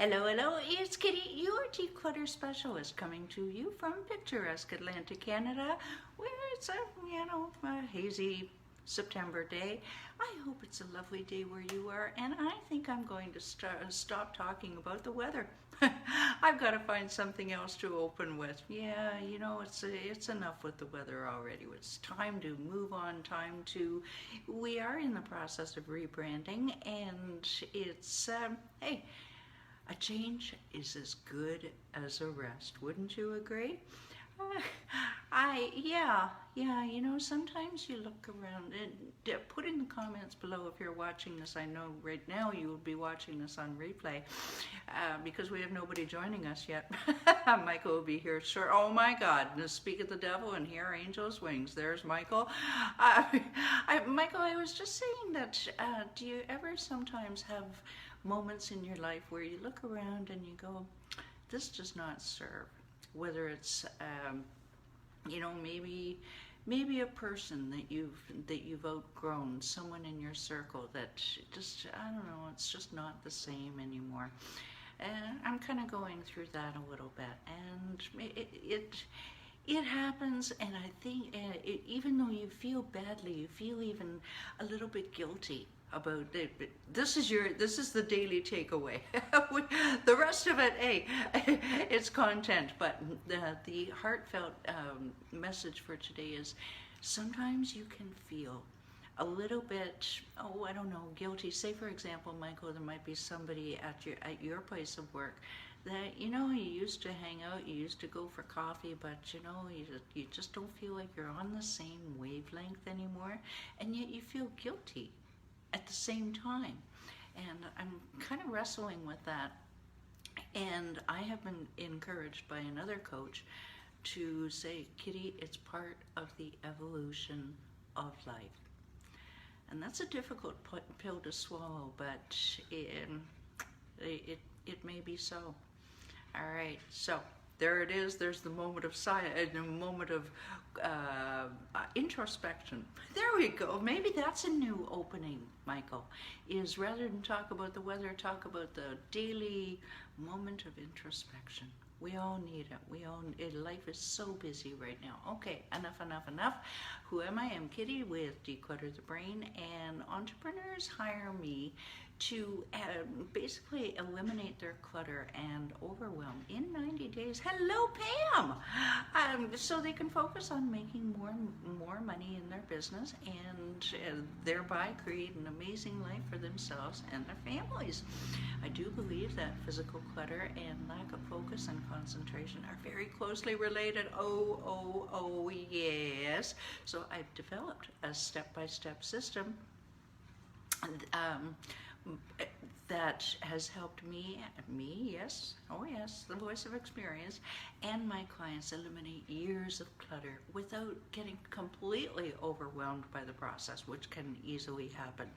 Hello, hello, it's Kitti, your declutter specialist, coming to you from picturesque Atlantic Canada, where it's a hazy September day. I hope it's a lovely day where you are, and I think I'm going to stop talking about the weather. I've got to find something else to open with. Yeah, it's enough with the weather already. It's time to move on, we are in the process of rebranding, and it's, hey, a change is as good as a rest. Wouldn't you agree? Sometimes you look around and put in the comments below if you're watching this. I know right now you will be watching this on replay because we have nobody joining us yet. Michael will be here short. Oh my God, speak of the devil and hear angels' wings. There's Michael. Michael, I was just saying that, do you ever sometimes have moments in your life where you look around and you go, this does not serve? Whether it's maybe a person that you've outgrown, someone in your circle that just, I don't know, it's just not the same anymore. And I'm kind of going through that a little bit, and it happens, and I think even though you feel badly, you feel even a little bit guilty about it. This is the daily takeaway. The rest of it, hey, it's content. But the heartfelt message for today is sometimes you can feel a little bit, I don't know, guilty. Say for example, Michael, there might be somebody at your place of work that you used to hang out, you used to go for coffee, but you just don't feel like you're on the same wavelength anymore, and yet you feel guilty at the same time. And I'm kind of wrestling with that, and I have been encouraged by another coach to say, Kitti, it's part of the evolution of life. And that's a difficult pill to swallow, but it may be so. All right, so there it is. There's the moment of silence, a moment of introspection. There we go. Maybe that's a new opening, Michael, is rather than talk about the weather, talk about the daily moment of introspection. We all need it. Life is so busy right now. Okay, enough. Who am I? I'm Kitti with Declutter The Brain, and entrepreneurs hire me to basically eliminate their clutter and overwhelm in 90 days. Hello, Pam! So they can focus on making more money in their business and thereby create an amazing life for themselves and their families. I do believe that physical clutter and lack of focus and concentration are very closely related. Oh, yes. So I've developed a step-by-step system that has helped me, yes, oh yes, the voice of experience, and my clients eliminate years of clutter without getting completely overwhelmed by the process, which can easily happen.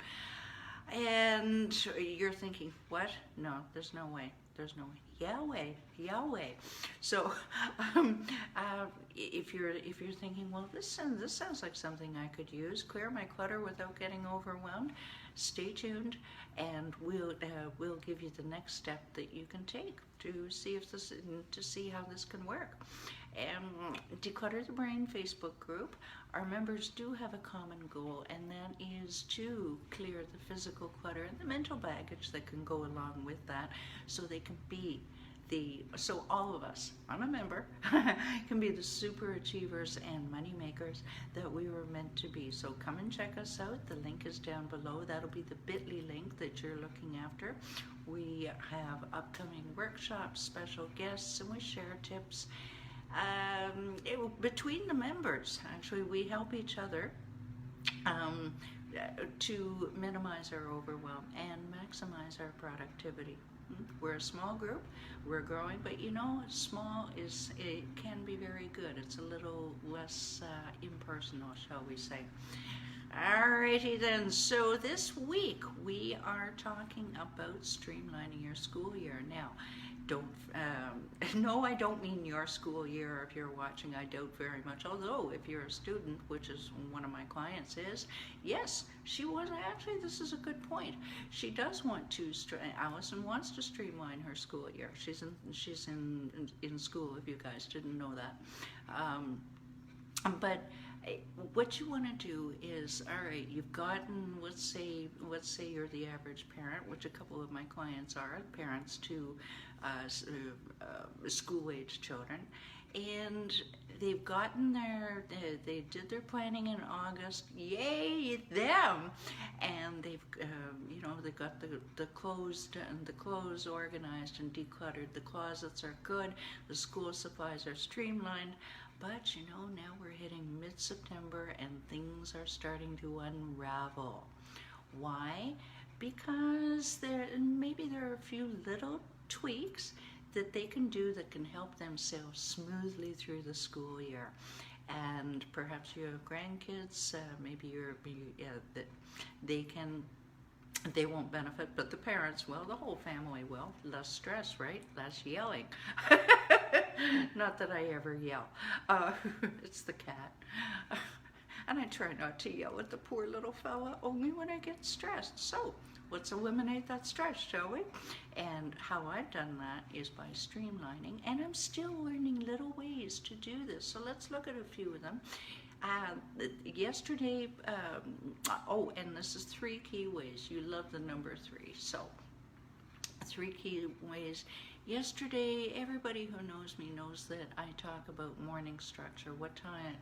And you're thinking, what? No, there's no way. There's no way. Yahweh. So, if you're thinking, well, this sounds like something I could use, clear my clutter without getting overwhelmed, stay tuned, and we'll give you the next step that you can take to see how this can work. Declutter the Brain Facebook group. Our members do have a common goal, and that is to clear the physical clutter and the mental baggage that can go along with that, so they can be so all of us, I'm a member, can be the super achievers and money makers that we were meant to be. So come and check us out. The link is down below. That'll be the bit.ly link that you're looking after. We have upcoming workshops, special guests, and we share tips. Between the members, actually, we help each other to minimize our overwhelm and maximize our productivity. We're a small group, we're growing, but small can be very good. It's a little less impersonal, shall we say. Alrighty then, so this week we are talking about streamlining your school year. Now, don't, no, I don't mean your school year. If you're watching, I doubt very much. Although, if you're a student, which is one of my clients is, yes, she was actually, this is a good point. She does want to, Allison wants to streamline her school year. She's in school, if you guys didn't know that. But what you want to do is, all right, you've gotten, let's say you're the average parent, which a couple of my clients are, parents to school-age children, and they've gotten they did their planning in August, yay them, and they've, they've got the clothes organized and decluttered, the closets are good, the school supplies are streamlined. But now we're hitting mid-September and things are starting to unravel. Why? Because maybe there are a few little tweaks that they can do that can help them sail smoothly through the school year. And perhaps you have grandkids, maybe they won't benefit, but the parents will, the whole family will. Less stress, right? Less yelling. Not that I ever yell. It's the cat. And I try not to yell at the poor little fella, only when I get stressed. So let's eliminate that stress, shall we? And how I've done that is by streamlining, and I'm still learning little ways to do this. So let's look at a few of them. Yesterday, and this is 3 key ways. You love the number 3. So 3 key ways. Yesterday, everybody who knows me knows that I talk about morning structure. What time,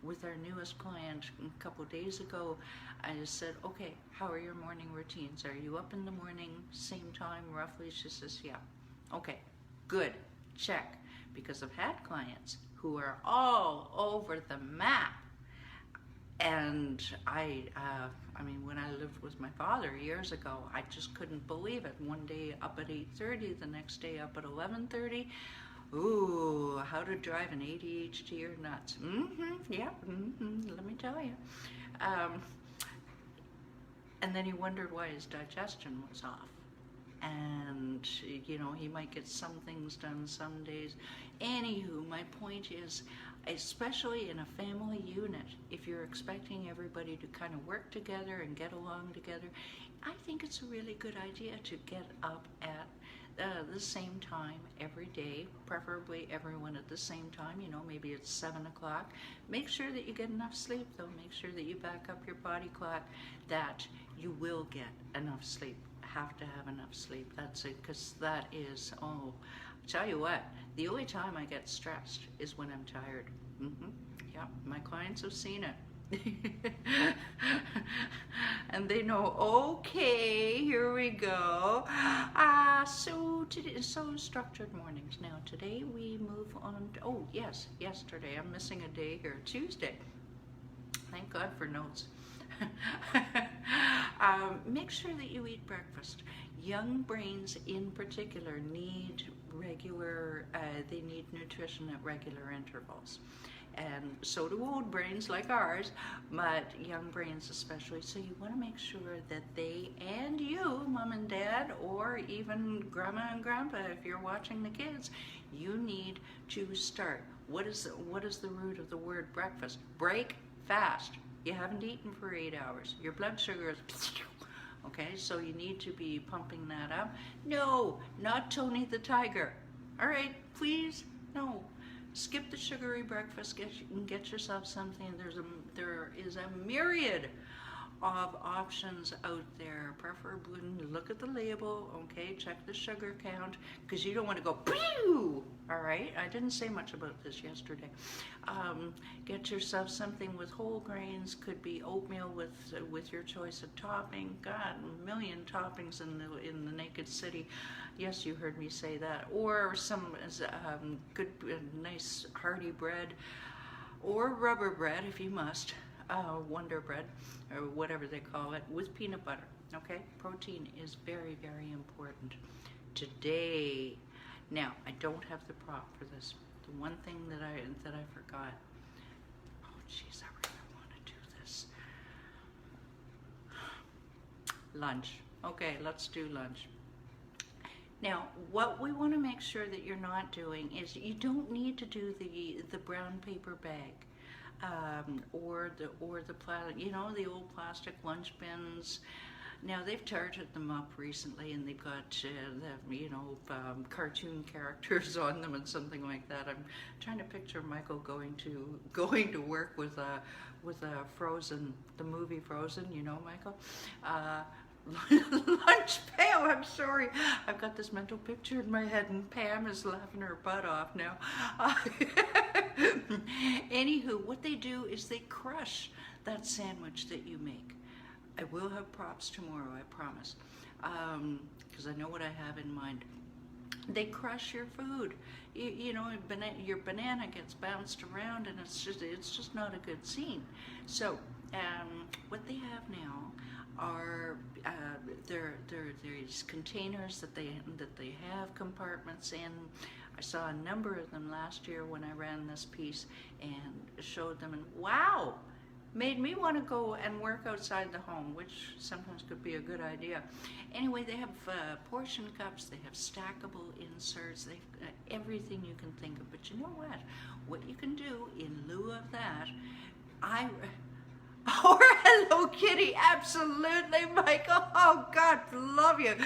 with our newest client a couple days ago, I just said, okay, how are your morning routines? Are you up in the morning, same time roughly? She says, yeah. Okay, good, check. Because I've had clients who are all over the map. And I mean, when I lived with my father years ago, I just couldn't believe it. One day up at 8:30, the next day up at 11:30. Ooh, how to drive an ADHD or nuts. Let me tell you. And then he wondered why his digestion was off. And, he might get some things done some days. Anywho, my point is, especially in a family unit, if you're expecting everybody to kind of work together and get along together, I think it's a really good idea to get up at the same time every day, preferably everyone at the same time. Maybe it's 7 o'clock. Make sure that you get enough sleep, though. Make sure that you back up your body clock, that you will get enough sleep. Have to have enough sleep. That's it, because that is, tell you what, the only time I get stressed is when I'm tired. Yeah, my clients have seen it. And they know, okay, here we go. So structured mornings. Now today we move on to, yesterday, I'm missing a day here, Tuesday. Thank God for notes. Make sure that you eat breakfast. Young brains in particular need they need nutrition at regular intervals. And so do old brains like ours, but young brains especially. So you want to make sure that they and you, mom and dad, or even grandma and grandpa, if you're watching the kids, you need to start. What is the root of the word breakfast? Break fast. You haven't eaten for 8 hours. Your blood sugar is, okay, so you need to be pumping that up. No, not Tony the Tiger. All right, please, no. Skip the sugary breakfast, get yourself something. There is a myriad of options out there. Preferably look at the label, okay, check the sugar count, because you don't want to go, pew! All right, I didn't say much about this yesterday. Get yourself something with whole grains, could be oatmeal with your choice of topping. God, a million toppings in the naked city. Yes, you heard me say that. Or some good, nice hearty bread, or rubber bread if you must. Wonder bread, or whatever they call it, with peanut butter. Okay, protein is very, very important. Today, now I don't have the prop for this. The one thing that I forgot. Oh, jeez, I really want to do this. lunch. Okay, let's do lunch. Now, what we want to make sure that you're not doing is you don't need to do the brown paper bag, or the the old plastic lunch bins. Now they've tarted them up recently, and they've got cartoon characters on them and something like that. I'm trying to picture Michael going to work with a Frozen, the movie Frozen. You know, Michael. Lunch pail. I'm sorry, I've got this mental picture in my head, and Pam is laughing her butt off now. Anywho, what they do is they crush that sandwich that you make. I will have props tomorrow, I promise, because I know what I have in mind. They crush your food. Your banana gets bounced around, and it's just not a good scene. So what they have now are these containers that they have compartments in. I saw a number of them last year when I ran this piece and showed them, and wow, made me want to go and work outside the home, which sometimes could be a good idea. Anyway, they have portion cups, they have stackable inserts, they've got everything you can think of. But you know what? What you can do in lieu of that, or hello, Kitti. Absolutely, Michael. Oh, God, love you.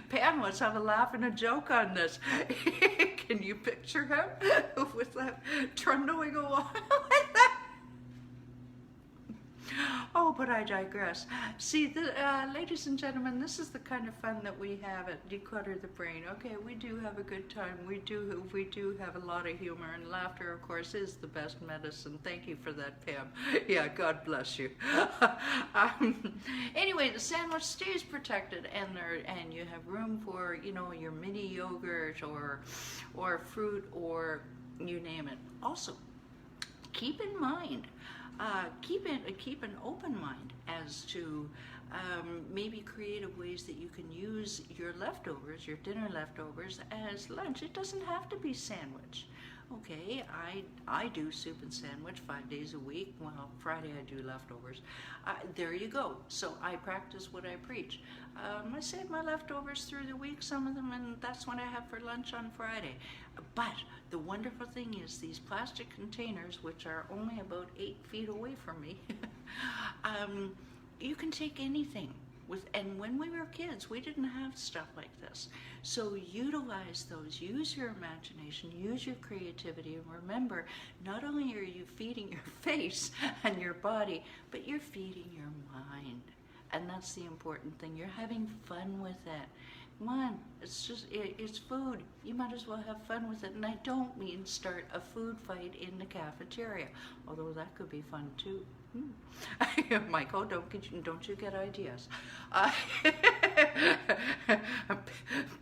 Pam, let's have a laugh and a joke on this. Can you picture him with that trundling along like that? Oh, but I digress. See, ladies and gentlemen, this is the kind of fun that we have at Declutter the Brain. Okay, we do have a good time. We do have a lot of humor, and laughter, of course, is the best medicine. Thank you for that, Pam. Yeah, God bless you. Anyway, the sandwich stays protected, and you have room for your mini yogurt or fruit, or you name it. Also, keep in mind. Keep an open mind as to maybe creative ways that you can use your leftovers, your dinner leftovers, as lunch. It doesn't have to be sandwich. Okay, I do soup and sandwich 5 days a week. Well, Friday I do leftovers. There you go. So I practice what I preach. I save my leftovers through the week, some of them, and that's what I have for lunch on Friday. But the wonderful thing is these plastic containers, which are only about 8 feet away from me, you can take anything. And when we were kids, we didn't have stuff like this. So utilize those, use your imagination, use your creativity, and remember, not only are you feeding your face and your body, but you're feeding your mind. And that's the important thing. You're having fun with it. Come on, it's food. You might as well have fun with it. And I don't mean start a food fight in the cafeteria, although that could be fun too. Michael, don't you get ideas?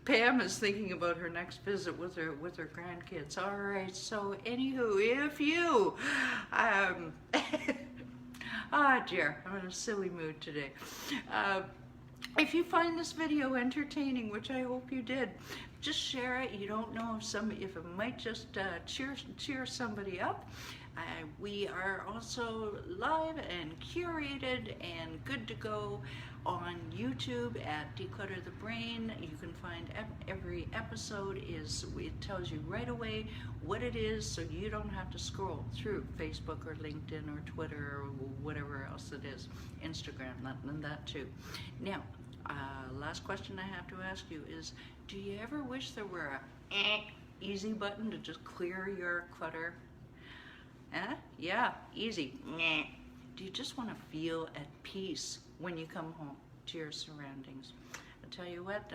Pam is thinking about her next visit with her grandkids. All right. So, anywho, if you, dear, I'm in a silly mood today. If you find this video entertaining, which I hope you did, just share it. You don't know if it might just cheer somebody up. We are also live and curated and good to go on YouTube at Declutter the Brain. You can find every episode it tells you right away what it is, so you don't have to scroll through Facebook or LinkedIn or Twitter or whatever else it is, Instagram, that too. Now, last question I have to ask you is, do you ever wish there were a easy button to just clear your clutter? Yeah, easy. Do you just want to feel at peace when you come home to your surroundings? I tell you what,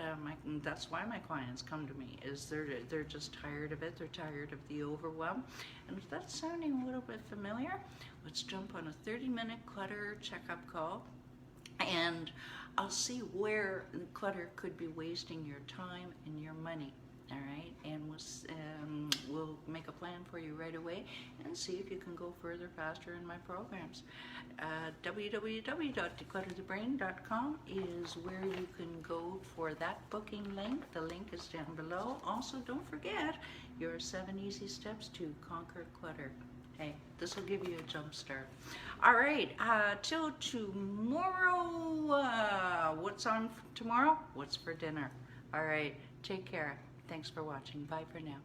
that's why my clients come to me, is they're just tired of it. They're tired of the overwhelm. And if that's sounding a little bit familiar, let's jump on a 30-minute clutter checkup call, and I'll see where clutter could be wasting your time and your money. All right, and we'll make a plan for you right away and see if you can go further faster in my programs. www.declutterthebrain.com is where you can go for that booking link. The link is down below. Also, don't forget your 7 easy steps to conquer clutter. Hey, this will give you a jump start. All right, till tomorrow. What's on tomorrow? What's for dinner? All right, take care. Thanks for watching. Bye for now.